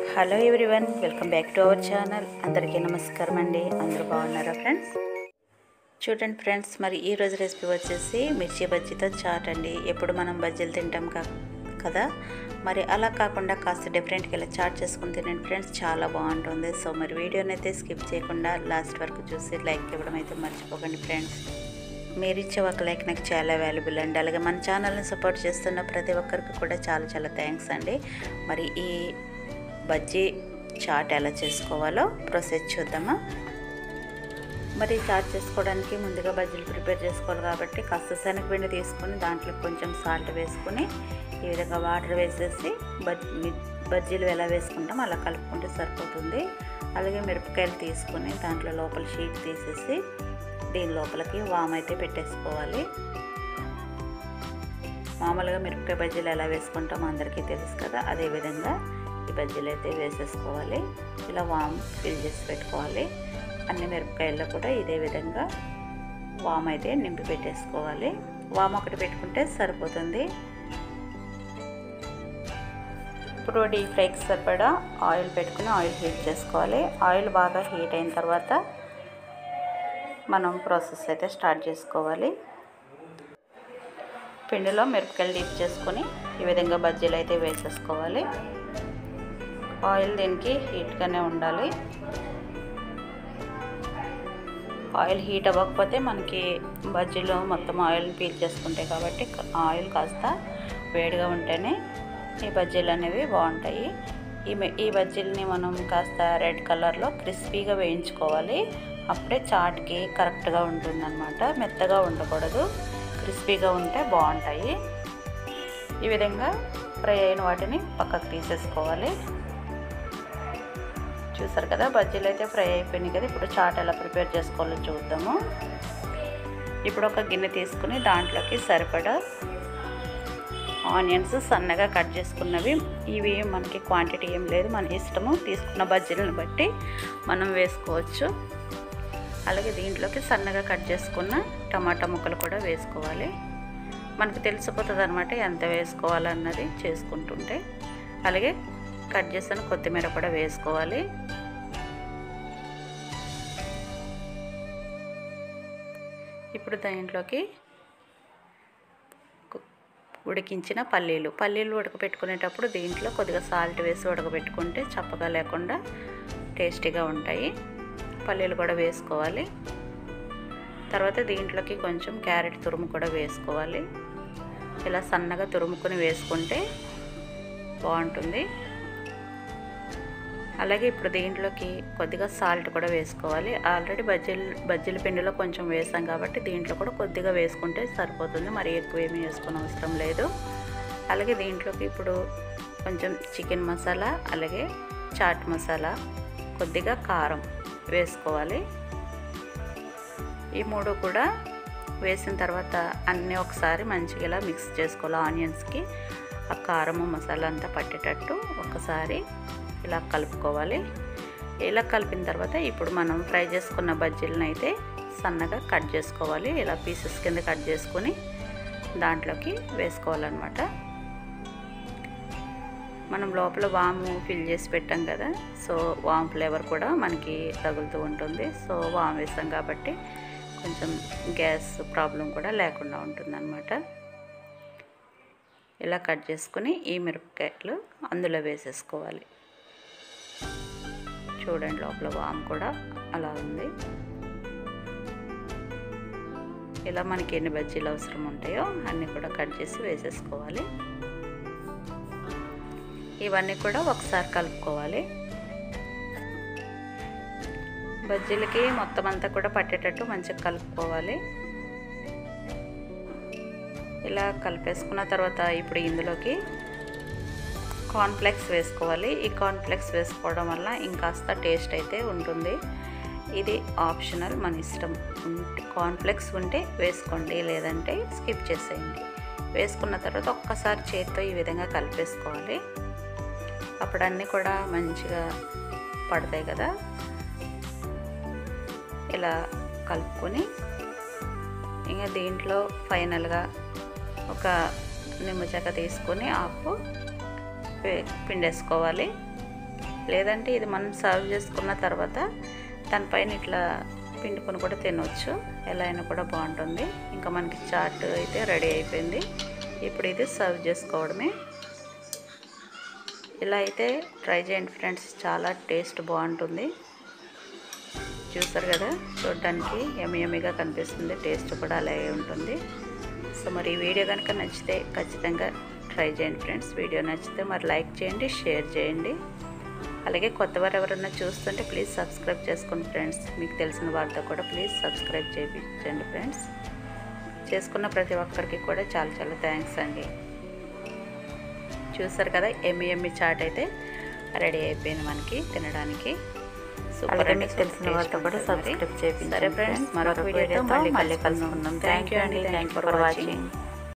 Hello everyone, welcome back to our channel. అందరికీ నమస్కారం అండి. అందరూ బాగున్నారా ఫ్రెండ్స్? చూడండి ఫ్రెండ్స్, మరి ఈరోజు రెసిపీ వచ్చేసి మిర్చి బజ్జీతో చాట్ అండి. ఎప్పుడు మనం బజ్జీలు తింటాం కదా, మరి అలా కాకుండా కాస్త డిఫరెంట్గా ఇలా చాట్ చేసుకుని తినండి ఫ్రెండ్స్, చాలా బాగుంటుంది. సో మరి వీడియోని అయితే స్కిప్ చేయకుండా లాస్ట్ వరకు చూసి లైక్ ఇవ్వడం అయితే మర్చిపోకండి ఫ్రెండ్స్. మీరు ఇచ్చే ఒక లైక్ నాకు చాలా వాల్యుబుల్ అండి. అలాగే మన ఛానల్ని సపోర్ట్ చేస్తున్న ప్రతి ఒక్కరికి కూడా చాలా చాలా థ్యాంక్స్ అండి. మరి ఈ బజ్జీ చాట్ ఎలా చేసుకోవాలో ప్రాసెస్ చూద్దామా. మరి చాట్ చేసుకోవడానికి ముందుగా బజ్జీలు ప్రిపేర్ చేసుకోవాలి కాబట్టి కాస్త శనగపిండి తీసుకొని దాంట్లో కొంచెం సాల్ట్ వేసుకొని ఈ విధంగా వాటర్ వేసేసి బజ్జీలు ఎలా వేసుకుంటాం అలా కలుపుకుంటే సరిపోతుంది. అలాగే మిరపకాయలు తీసుకొని దాంట్లో లోపల షీట్ తీసేసి దీని లోపలికి వామ్ అయితే పెట్టేసుకోవాలి. మామూలుగా మిరపకాయ బజ్జీలు ఎలా వేసుకుంటామో అందరికీ తెలుసు కదా, అదేవిధంగా ఈ బజ్జీలు అయితే వేసేసుకోవాలి. ఇలా వామ్ ఫిల్ చేసి పెట్టుకోవాలి. అన్ని మిరపకాయల్లో కూడా ఇదే విధంగా వామ్ అయితే నింపి పెట్టేసుకోవాలి. వామ్ ఒకటి పెట్టుకుంటే సరిపోతుంది. ఇప్పుడు డీప్ ఫ్రైకి సరిపడా ఆయిల్ పెట్టుకుని ఆయిల్ హీట్ చేసుకోవాలి. ఆయిల్ బాగా హీట్ అయిన తర్వాత మనం ప్రాసెస్ అయితే స్టార్ట్ చేసుకోవాలి. పిండిలో మిరపకాయలు డీప్ చేసుకొని ఈ విధంగా బజ్జీలు అయితే వేసేసుకోవాలి. ఆయిల్ దీనికి హీట్గానే ఉండాలి. ఆయిల్ హీట్ అవ్వకపోతే మనకి బజ్జీలు మొత్తం ఆయిల్ని పీల్ చేసుకుంటాయి కాబట్టి ఆయిల్ కాస్త వేడిగా ఉంటేనే ఈ బజ్జీలు అనేవి బాగుంటాయి. ఈ బజ్జీలని మనం కాస్త రెడ్ కలర్లో క్రిస్పీగా వేయించుకోవాలి. అప్పుడే చాట్కి కరెక్ట్గా ఉంటుందన్నమాట. మెత్తగా ఉండకూడదు, క్రిస్పీగా ఉంటే బాగుంటాయి. ఈ విధంగా ఫ్రై అయిన వాటిని పక్కకు తీసేసుకోవాలి. చూసారు కదా, బజ్జీలు అయితే ఫ్రై అయిపోయినాయి కదా. ఇప్పుడు చాట్ ఎలా ప్రిపేర్ చేసుకోవాలో చూద్దాము. ఇప్పుడు ఒక గిన్నె తీసుకుని దాంట్లోకి సరిపడా ఆనియన్స్ సన్నగా కట్ చేసుకున్నవి, ఇవి మనకి క్వాంటిటీ ఏం లేదు, మన ఇష్టము, తీసుకున్న బజ్జీలను బట్టి మనం వేసుకోవచ్చు. అలాగే దీంట్లోకి సన్నగా కట్ చేసుకున్న టమాటా ముక్కలు కూడా వేసుకోవాలి. మనకు తెలిసిపోతుంది అనమాట ఎంత వేసుకోవాలన్నది చేసుకుంటుంటే. అలాగే కట్ చేసిన కొత్తిమీర కూడా వేసుకోవాలి. ఇప్పుడు దీంట్లోకి ఉడికించిన పల్లీలు ఉడకబెట్టుకునేటప్పుడు దీంట్లో కొద్దిగా సాల్ట్ వేసి ఉడకబెట్టుకుంటే చప్పగా లేకుండా టేస్టీగా ఉంటాయి. పల్లీలు కూడా వేసుకోవాలి. తర్వాత దీంట్లోకి కొంచెం క్యారెట్ తురుము కూడా వేసుకోవాలి. ఇలా సన్నగా తురుముకొని వేసుకుంటే బాగుంటుంది. అలాగే ఇప్పుడు దీంట్లోకి కొద్దిగా సాల్ట్ కూడా వేసుకోవాలి. ఆల్రెడీ బజ్జీల పిండిలో కొంచెం వేసాం కాబట్టి దీంట్లో కూడా కొద్దిగా వేసుకుంటే సరిపోతుంది, మరి ఎక్కువ ఏమీ వేసుకునే అవసరం లేదు. అలాగే దీంట్లోకి ఇప్పుడు కొంచెం చికెన్ మసాలా, అలాగే చాట్ మసాలా, కొద్దిగా కారం వేసుకోవాలి. ఈ మూడు కూడా వేసిన తర్వాత అన్నీ ఒకసారి మంచిగా ఇలా మిక్స్ చేసుకోవాలి. ఆనియన్స్కి ఆ కారము మసాలా అంతా పట్టేటట్టు ఒకసారి ఇలా కలుపుకోవాలి. ఇలా కలిపిన తర్వాత ఇప్పుడు మనం ఫ్రై చేసుకున్న బజ్జీలను అయితే సన్నగా కట్ చేసుకోవాలి. ఇలా పీసెస్ కింద కట్ చేసుకొని దాంట్లోకి వేసుకోవాలన్నమాట. మనం లోపల వాము ఫిల్ చేసి పెట్టాం కదా, సో వామ్ ఫ్లేవర్ కూడా మనకి తగులుతూ ఉంటుంది. సో వామ్ వేసాం కాబట్టి కొంచెం గ్యాస్ ప్రాబ్లం కూడా లేకుండా ఉంటుందన్నమాట. ఇలా కట్ చేసుకుని ఈ మిరపకాయలు అందులో వేసేసుకోవాలి. చూడండి, లోపల వామ్ కూడా అలా ఉంది. ఇలా మనకి ఎన్ని బజ్జీలు అవసరం ఉంటాయో అన్నీ కూడా కట్ చేసి వేసేసుకోవాలి. ఇవన్నీ కూడా ఒకసారి కలుపుకోవాలి. బజ్జీలకి మొత్తం అంతా కూడా పట్టేటట్టు మంచిగా కలుపుకోవాలి. ఇలా కలిపేసుకున్న తర్వాత ఇప్పుడు ఇందులోకి కార్న్ఫ్లెక్స్ వేసుకోవాలి. ఈ కార్న్ఫ్లెక్స్ వేసుకోవడం వల్ల ఇంకాస్త టేస్ట్ అయితే ఉంటుంది. ఇది ఆప్షనల్, మన ఇష్టం. కార్న్ఫ్లెక్స్ ఉంటే వేసుకోండి, లేదంటే స్కిప్ చేసేయండి. వేసుకున్న తర్వాత ఒక్కసారి చేతితో ఈ విధంగా కలిపేసుకోవాలి. అప్పుడు అన్నీ కూడా మంచిగా పడతాయి కదా. ఇలా కలుపుకొని ఇంకా దీంట్లో ఫైనల్గా ఒక నిమ్మచెక్క తీసుకొని ఆకు పిండేసుకోవాలి. లేదంటే ఇది మనం సర్వ్ చేసుకున్న తర్వాత దానిపైన ఇట్లా పిండుకొని కూడా తినవచ్చు, ఎలా అయినా కూడా బాగుంటుంది. ఇంకా మనకి చాట్ అయితే రెడీ అయిపోయింది. ఇప్పుడు ఇది సర్వ్ చేసుకోవడమే. ఇలా అయితే ట్రై చేయండి ఫ్రెండ్స్, చాలా టేస్ట్ బాగుంటుంది. చూసారు కదా, చూడడానికి యమ్మీగా కనిపిస్తుంది, టేస్ట్ కూడా అలాగే ఉంటుంది. సో మరి ఈ వీడియో కనుక నచ్చితే ఖచ్చితంగా ట్రై చేయండి ఫ్రెండ్స్. వీడియో నచ్చితే మరి లైక్ చేయండి, షేర్ చేయండి. అలాగే కొత్తవారు ఎవరైనా చూస్తుంటే ప్లీజ్ సబ్స్క్రైబ్ చేసుకోండి ఫ్రెండ్స్. మీకు తెలిసిన వాళ్ళతో కూడా ప్లీజ్ సబ్స్క్రైబ్ చేయించండి ఫ్రెండ్స్. చేసుకున్న ప్రతి ఒక్కరికి కూడా చాలా చాలా థ్యాంక్స్ అండి. చూసారు కదా, ఎమ్మి చాట్ అయితే రెడీ అయిపోయింది మనకి తినడానికి. సూపర్. మీకు తెలిసిన వాళ్ళతో కూడా సబ్స్క్రైబ్ చేయండి. సరే ఫ్రెండ్స్, మరొక వీడియోతో మళ్ళీ కలుసుకుందాం. థ్యాంక్ యూ అండి. Thank you for watching.